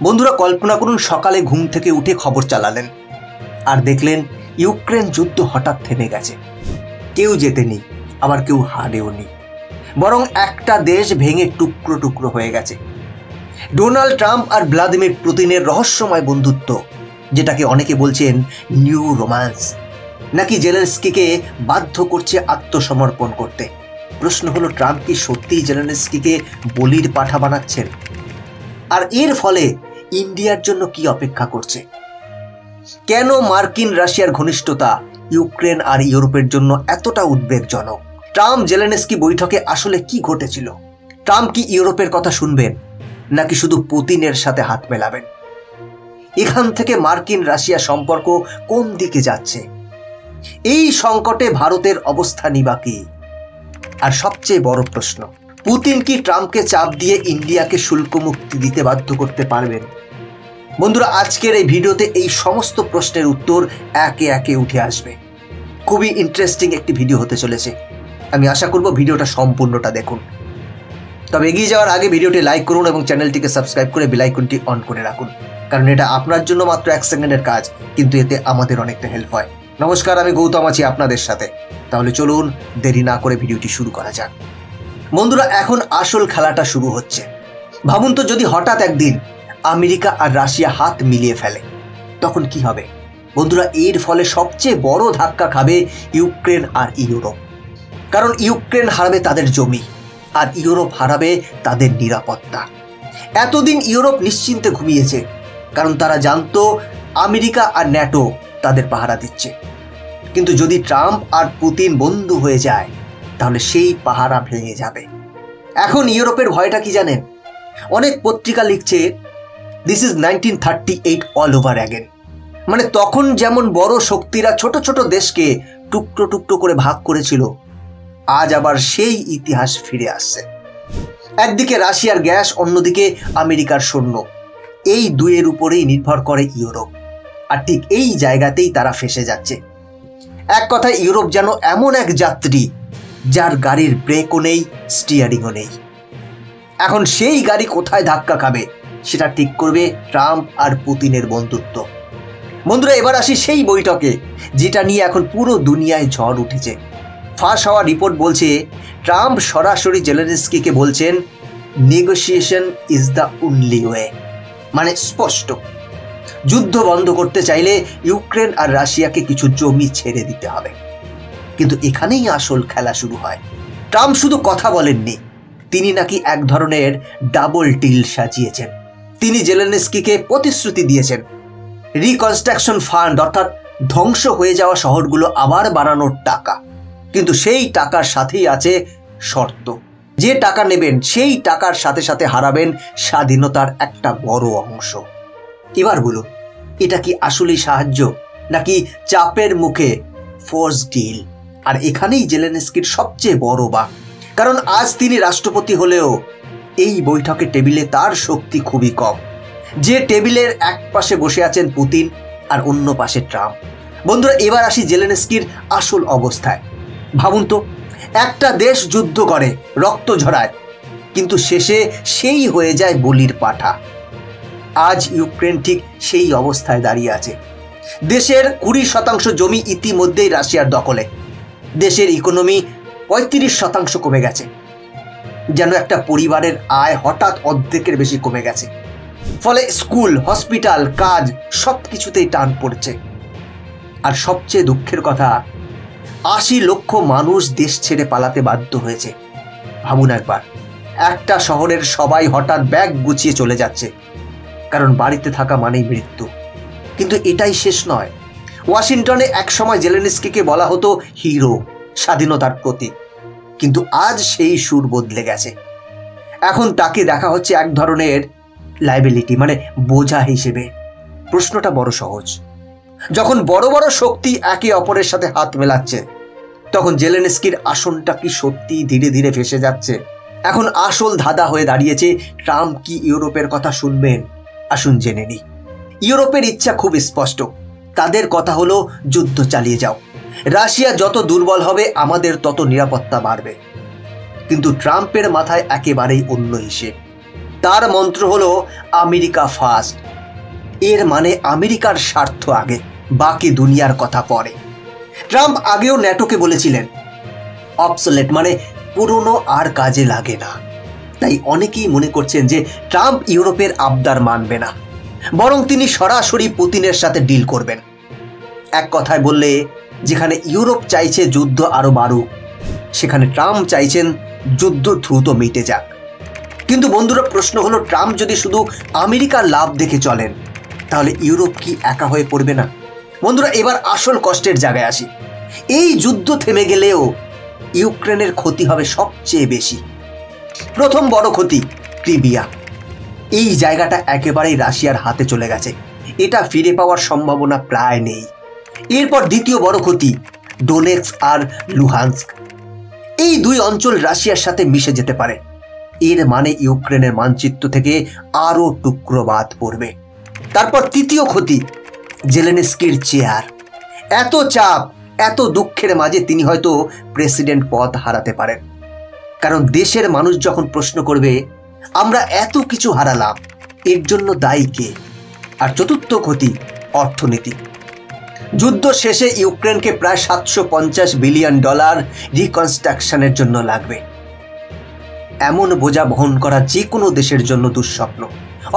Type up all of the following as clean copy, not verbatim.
বন্ধুরা, কল্পনা করুন সকালে ঘুম থেকে উঠে খবর চালালেন আর দেখলেন ইউক্রেন যুদ্ধ হঠাৎ থেমে গেছে। কেউ জেতেনি, আবার কেউ হারেওনি, বরং একটা দেশ ভেঙে টুকরো টুকরো হয়ে গেছে। ডোনাল্ড ট্রাম্প আর ভ্লাদিমির পুতিনের রহস্যময় বন্ধুত্ব, যেটাকে অনেকে বলছেন নিউ রোম্যান্স, নাকি জেলেনস্কিকে বাধ্য করছে আত্মসমর্পণ করতে। প্রশ্ন হলো, ট্রাম্প কি সত্যিই জেলেনস্কিকে বলির পাঠা বানাচ্ছেন? আর এর ফলে ইন্ডিয়ার জন্য কি অপেক্ষা করছে? কেন মার্কিন রাশিয়ার ঘনিষ্ঠতা ইউক্রেন আর ইউরোপের জন্য এতটা উদ্বেগজনক? ট্রাম্প জেলেনস্কি বৈঠকে আসলে কি ঘটেছিল? ট্রাম্প কি ইউরোপের কথা শুনবেন, নাকি শুধু পুতিনের সাথে হাত মেলাবেন? এখান থেকে মার্কিন রাশিয়া সম্পর্ক কোন দিকে যাচ্ছে? এই সংকটে ভারতের অবস্থানই বা কি? আর সবচেয়ে বড় প্রশ্ন, পুতিন কি ট্রাম্পকে চাপ দিয়ে ইন্ডিয়াকে শুল্ক মুক্তি দিতে বাধ্য করতে পারবেন? বন্ধুরা, আজকের এই ভিডিওতে এই সমস্ত প্রশ্নের উত্তর একে একে উঠে আসবে। খুবই ইন্টারেস্টিং একটি ভিডিও হতে চলেছে। আমি আশা করব ভিডিওটা সম্পূর্ণটা দেখুন। তবে এগিয়ে যাওয়ার আগে ভিডিওটি লাইক করুন এবং চ্যানেলটিকে সাবস্ক্রাইব করে বেল আইকনটি অন করে রাখুন, কারণ এটা আপনার জন্য মাত্র 1 সেকেন্ডের কাজ, কিন্তু এতে আমাদের অনেকটা হেল্প হয়। নমস্কার, আমি গৌতম আছি আপনাদের সাথে। তাহলে চলুন দেরি না করে ভিডিওটি শুরু করা যাক। বন্ধুরা, এখন আসল খেলাটা শুরু হচ্ছে। ভাবুন তো, যদি হঠাৎ একদিন আমেরিকা আর রাশিয়া হাত মিলিয়ে ফেলে, তখন কি হবে? বন্ধুরা, এর ফলে সবচেয়ে বড় ধাক্কা খাবে ইউক্রেন আর ইউরোপ। কারণ ইউক্রেন হারাবে তাদের জমি আর ইউরোপ হারাবে তাদের নিরাপত্তা। এতদিন ইউরোপ নিশ্চিন্তে ঘুমিয়েছে, কারণ তারা জানতো আমেরিকা আর ন্যাটো তাদের পাহারা দিচ্ছে। কিন্তু যদি ট্রাম্প আর পুতিন বন্ধু হয়ে যায়, তাহলে সেই পাহারা ভেঙে যাবে। এখন ইউরোপের ভয়টা কি জানেন? অনেক পত্রিকা লিখছে this is 1938 all over again. মানে তখন যেমন বড় শক্তিরা ছোট ছোট দেশকে টুকরো টুকরো করে ভাগ করেছিল, আজ আবার সেই ইতিহাস ফিরে আসছে। একদিকে রাশিয়ার গ্যাস, অন্যদিকে আমেরিকার সৈন্য। এই দুয়ের উপরেই নির্ভর করে ইউরোপ, আর ঠিক এই জায়গাতেই তারা ফেঁসে যাচ্ছে। এক কথায় ইউরোপ যেন এমন এক যাত্রী যার গাড়ির ব্রেকও নেই, স্টিয়ারিংও নেই। এখন সেই গাড়ি কোথায় ধাক্কা খাবে সেটা ঠিক করবে ট্রাম্প আর পুতিনের বন্ধুত্ব। বন্ধুরা, এবার আসি সেই বৈঠকে, যেটা নিয়ে এখন পুরো দুনিয়ায় ঝড় উঠেছে। ফাঁস হওয়া রিপোর্ট বলছে ট্রাম্প সরাসরি জেলেনস্কিকে বলছেন negotiation is the only way. মানে স্পষ্ট, যুদ্ধ বন্ধ করতে চাইলে ইউক্রেন আর রাশিয়াকে কিছু জমি ছেড়ে দিতে হবে। কিন্তু এখানেই আসল খেলা শুরু হয়। ট্রাম্প শুধু কথা বলেননি, তিনি নাকি এক ধরনের ডাবল ডিল সাজিয়েছেন। তিনি জেলেনস্কিকে প্রতিশ্রুতি দিয়েছেন রিকনস্ট্রাকশন ফান্ড, অর্থাৎ ধ্বংস হয়ে যাওয়া শহরগুলো আবার বানানোর টাকা। কিন্তু সেই টাকার সাথেই আছে শর্ত, যে টাকা নেবেন সেই টাকার সাথে সাথে হারাবেন স্বাধীনতার একটা বড় অংশ। এবার বলুন, এটা কি আসলেই সাহায্য, নাকি চাপের মুখে ফোর্স ডিল? আর এখানেই জেলেনস্কির সবচেয়ে বড় বাঁক, কারণ আজ তিনি রাষ্ট্রপতি হলেও এই বৈঠকের টেবিলে তার শক্তি খুবই কম। যে টেবিলের এক পাশে বসে আছেন পুতিন আর অন্য পাশে ট্রাম্প। বন্ধুরা, এবার আসি জেলেনস্কির আসল অবস্থায়। ভাবুন তো, একটা দেশ যুদ্ধ করে, রক্ত ঝরায়, কিন্তু শেষে সেই হয়ে যায় বলির পাঠা। আজ ইউক্রেন ঠিক সেই অবস্থায় দাঁড়িয়ে আছে। দেশের 20% জমি ইতিমধ্যেই রাশিয়ার দখলে। দেশের ইকোনমি 35% কমে গেছে। যেন একটা পরিবারের আয় হঠাৎ অর্ধেকের বেশি কমে গেছে। ফলে স্কুল, হসপিটাল, কাজ সবকিছুতেই টান পড়ছে। আর সবচেয়ে দুঃখের কথা, 80 লক্ষ মানুষ দেশ ছেড়ে পালাতে বাধ্য হয়েছে। ভাবুন একবার, একটা শহরের সবাই হঠাৎ ব্যাগ গুছিয়ে চলে যাচ্ছে, কারণ বাড়িতে থাকা মানেই মৃত্যু। কিন্তু এটাই শেষ নয়। ওয়াশিংটনে একসময় জেলেনস্কিকে বলা হতো হিরো, স্বাধীনতার প্রতীক। কিন্তু আজ সেই সুর বদলে গেছে। এখন তাকে দেখা হচ্ছে এক ধরনের লাইবিলিটি, মানে বোঝা হিসেবে। প্রশ্নটা বড় সহজ, যখন বড় বড় শক্তি একে অপরের সাথে হাত মেলাচ্ছে, তখন জেলেনস্কির আসনটা কি সত্যি ধীরে ধীরে ফেসে যাচ্ছে? এখন আসল ধাঁধা হয়ে দাঁড়িয়েছে, ট্রাম্প কি ইউরোপের কথা শুনবেন? আসুন জেনে নিই। ইউরোপের ইচ্ছা খুব স্পষ্ট। তাদের কথা হলো যুদ্ধ চালিয়ে যাও, রাশিয়া যত দুর্বল হবে আমাদের তত নিরাপত্তা বাড়বে। কিন্তু ট্রাম্পের মাথায় একেবারেই অন্য হিসেব। তার মন্ত্র হলো আমেরিকা ফার্স্ট। এর মানে আমেরিকার স্বার্থ আগে, বাকি দুনিয়ার কথা পরে। ট্রাম্প আগেও ন্যাটোকে বলেছিলেন অবসোলেট, মানে পুরনো আর কাজে লাগে না। তাই অনেকেই মনে করছেন যে ট্রাম্প ইউরোপের আবদার মানবে না, বরং তিনি সরাসরি পুতিনের সাথে ডিল করবেন। এক কথায় বললে, যেখানে ইউরোপ চাইছে যুদ্ধ আরো বাড়ুক, সেখানে ট্রাম্প চাইছেন যুদ্ধ দ্রুত মিটে যাক। কিন্তু বন্ধুরা, প্রশ্ন হলো, ট্রাম্প যদি শুধু আমেরিকার লাভ দেখে চলেন, তাহলে ইউরোপ কি একা হয়ে পড়বে না? বন্ধুরা, এবার আসল কষ্টের জায়গায় আসি। এই যুদ্ধ থেমে গেলেও ইউক্রেনের ক্ষতি হবে সবচেয়ে বেশি। প্রথম বড় ক্ষতি ক্রিমিয়া। এই জায়গাটা একেবারেই রাশিয়ার হাতে চলে গেছে, এটা ফিরে পাওয়ার সম্ভাবনা প্রায় নেই। এরপর দ্বিতীয় বড় ক্ষতি ডোনেটস্ক আর লুহানস্ক। এই দুই অঞ্চল রাশিয়ার সাথে মিশে যেতে পারে। এর মানে ইউক্রেনের মানচিত্র থেকে আরো টুকরো বাদ পড়বে। তারপর তৃতীয় ক্ষতি জেলেনস্কির চেয়ার। এত চাপ, এত দুঃখের মাঝে তিনি হয়তো প্রেসিডেন্ট পদ হারাতে পারেন। কারণ দেশের মানুষ যখন প্রশ্ন করবে, আমরা এত কিছু হারালাম, এর জন্য দায়ী কে? আর চতুর্থ ক্ষতি অর্থনীতি। যুদ্ধ শেষে ইউক্রেনকে প্রায় $750 বিলিয়ন রিকনস্ট্রাকশনের জন্য লাগবে। এমন বোঝা বহন করা যে কোনো দেশের জন্য দুঃস্বপ্ন।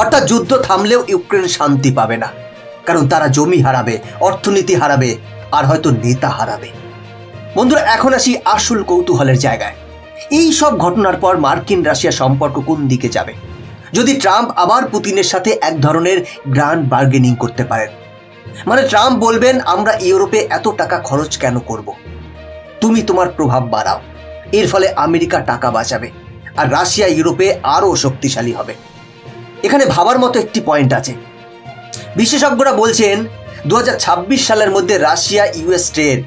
অর্থাৎ যুদ্ধ থামলেও ইউক্রেন শান্তি পাবে না, কারণ তারা জমি হারাবে, অর্থনীতি হারাবে, আর হয়তো নেতা হারাবে। বন্ধুরা, এখন আসি আসল কৌতূহলের জায়গায়। এই সব ঘটনার পর মার্কিন রাশিয়া সম্পর্ক কোন দিকে যাবে? যদি ট্রাম্প আবার পুতিনের সাথে এক ধরনের গ্র্যান্ড বার্গেনিং করতে পারেন, মানে ট্রাম্প বলবেন, আমরা ইউরোপে এত টাকা খরচ কেন করব, তুমি তোমার প্রভাব বাড়াও। এর ফলে আমেরিকা টাকা বাঁচাবে আর রাশিয়া ইউরোপে আরও শক্তিশালী হবে। এখানে ভাবার মতো একটি পয়েন্ট আছে। বিশেষজ্ঞরা বলছেন 2026 সালের মধ্যে রাশিয়া ইউএস ট্রেড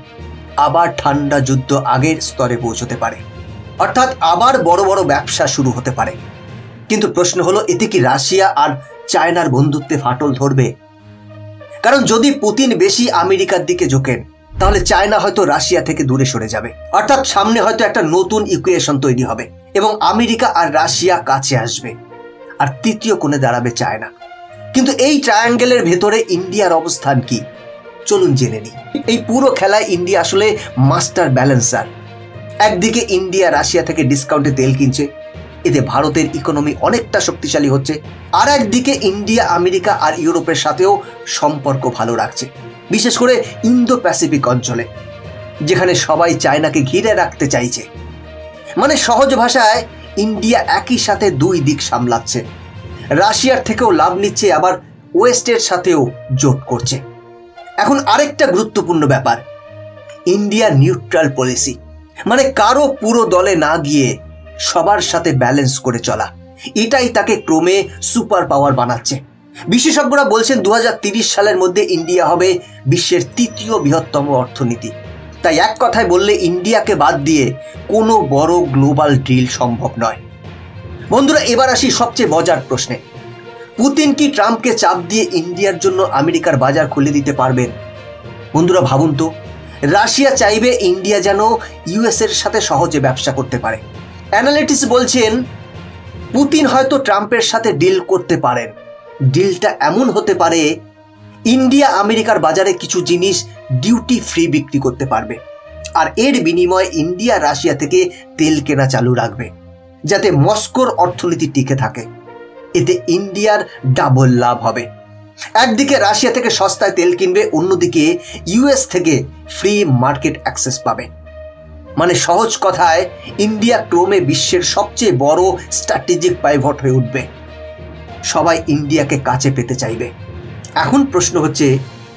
আবার ঠান্ডা যুদ্ধ আগের স্তরে পৌঁছতে পারে, অর্থাৎ আবার বড় বড় ব্যবসা শুরু হতে পারে। কিন্তু প্রশ্ন হলো, এতে কি রাশিয়া আর চায়নার বন্ধুত্বে ফাটল ধরবে? কারণ যদি পুতিন বেশি আমেরিকার দিকে ঝোঁকেন, তাহলে চায়না হয়তো রাশিয়া থেকে দূরে সরে যাবে। অর্থাৎ সামনে হয়তো একটা নতুন ইকুয়েশন তৈরি হবে এবং আমেরিকা আর রাশিয়া কাছে আসবে, আর তৃতীয় কোণে দাঁড়াবে চায়না। কিন্তু এই ট্রায়াঙ্গেলের ভেতরে ইন্ডিয়ার অবস্থান কি? চলুন জেনে নিই। এই পুরো খেলায় ইন্ডিয়া আসলে মাস্টার ব্যালেন্সার। একদিকে ইন্ডিয়া রাশিয়া থেকে ডিসকাউন্টে তেল কিনছে, এতে ভারতের ইকোনমি অনেকটা শক্তিশালী হচ্ছে। আর একদিকে ইন্ডিয়া আমেরিকা আর ইউরোপের সাথেও সম্পর্ক ভালো রাখছে, বিশেষ করে ইন্দো প্যাসিফিক অঞ্চলে, যেখানে সবাই চায়নাকে ঘিরে রাখতে চাইছে। মানে সহজ ভাষায়, ইন্ডিয়া একই সাথে দুই দিক সামলাচ্ছে, রাশিয়ার থেকেও লাভ নিচ্ছে, আবার ওয়েস্টের সাথেও জোট করছে। এখন আরেকটা গুরুত্বপূর্ণ ব্যাপার, ইন্ডিয়ার নিউট্রাল পলিসি, মানে কারো পুরো দলে না গিয়ে সবার সাথে ব্যালেন্স করে চলা। এটাই তাকে ক্রমে সুপার পাওয়ার বানাচ্ছে। বিশেষজ্ঞরা বলছেন 2030 সালের মধ্যে ইন্ডিয়া হবে বিশ্বের তৃতীয় বৃহত্তম অর্থনীতি। তাই এক কথায় বললে, ইন্ডিয়াকে বাদ দিয়ে কোনো বড় গ্লোবাল ডিল সম্ভব নয়। বন্ধুরা, এবার আসি সবচেয়ে মজার প্রশ্নে। পুতিন কি ট্রাম্পকে চাপ দিয়ে ইন্ডিয়ার জন্য আমেরিকার বাজার খুলে দিতে পারবেন? বন্ধুরা ভাবুন তো, রাশিয়া চাইবে ইন্ডিয়া যেন ইউএস এর সাথে সহজে ব্যবসা করতে পারে। অ্যানালিস্ট বলছেন পুতিন হয়তো ট্রাম্পের সাথে ডিল করতে পারেন। ডিলটা এমন হতে পারে, ইন্ডিয়া আমেরিকার বাজারে কিছু জিনিস ডিউটি ফ্রি বিক্রি করতে পারবে, আর এর বিনিময়ে ইন্ডিয়া রাশিয়া থেকে তেল কেনা চালু রাখবে, যাতে মস্কোর অর্থনীতি টিকে থাকে। এতে ইন্ডিয়ার ডাবল লাভ হবে। একদিকে রাশিয়া থেকে সস্তায় তেল কিনবে, অন্যদিকে ইউএস থেকে ফ্রি মার্কেট অ্যাক্সেস পাবে। মানে সহজ কথায়, ইন্ডিয়া ক্রমে বিশ্বের সবচেয়ে বড় স্ট্র্যাটেজিক পাইভট হয়ে উঠবে। সবাই ইন্ডিয়াকে কাছে পেতে চাইবে। এখন প্রশ্ন হচ্ছে,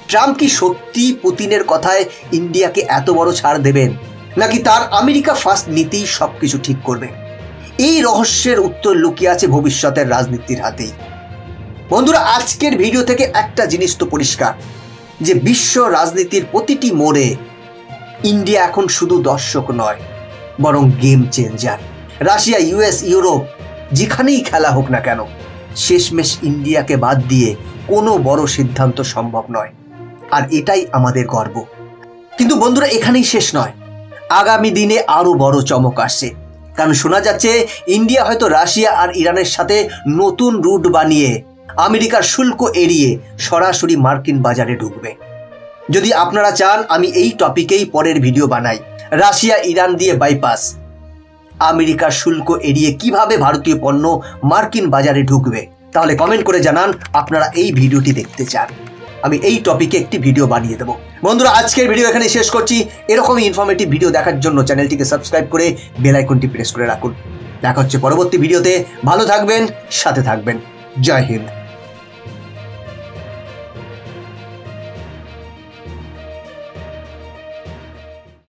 ট্রাম্প কি সত্যি পুতিনের কথায় ইন্ডিয়াকে এত বড় ছাড় দেবেন, নাকি তার আমেরিকা ফার্স্ট নীতি সবকিছু ঠিক করবে? এই রহস্যের উত্তর লুকিয়ে আছে ভবিষ্যতের রাজনীতির হাতেই। বন্ধুরা, আজকের ভিডিও থেকে একটা জিনিস তো পরিষ্কার, যে বিশ্ব রাজনীতির প্রতিটি মোড়ে ইন্ডিয়া এখন শুধু দর্শক নয়, বরং game changer. Russia, US, Europe, যেখানেই খেলা হোক না কেন, শেষমেশ ইন্ডিয়াকে বাদ দিয়ে কোনো বড় সিদ্ধান্ত সম্ভব নয়। আর এটাই আমাদের গর্ব। কিন্তু বন্ধুরা, এখানেই শেষ নয়, আগামী দিনে আরো বড় চমক আসছে। কারণ শোনা যাচ্ছে ইন্ডিয়া হয়তো রাশিয়া আর ইরানের সাথে নতুন রুট বানিয়ে আমেরিকার শুল্ক এড়িয়ে সরাসরি মার্কিন বাজারে ঢুকবে। যদি আপনারা চান আমি এই টপিকেই পরের ভিডিও বানাই, রাশিয়া ইরান দিয়ে বাইপাস, আমেরিকার শুল্ক এড়িয়ে কিভাবে ভারতীয় পণ্য মার্কিন বাজারে ঢুকবে, তাহলে কমেন্ট করে জানান আপনারা এই ভিডিওটি দেখতে চান। আমি এই টপিকে একটি ভিডিও বানিয়ে দেবো। বন্ধুরা, আজকের ভিডিও এখানে শেষ করছি। এরকমই ইনফরমেটিভ ভিডিও দেখার জন্য চ্যানেলটিকে সাবস্ক্রাইব করে বেল আইকনটি প্রেস করে রাখুন। দেখা হচ্ছে পরবর্তী ভিডিওতে। ভালো থাকবেন, সাথে থাকবেন। জয় হিন্দ।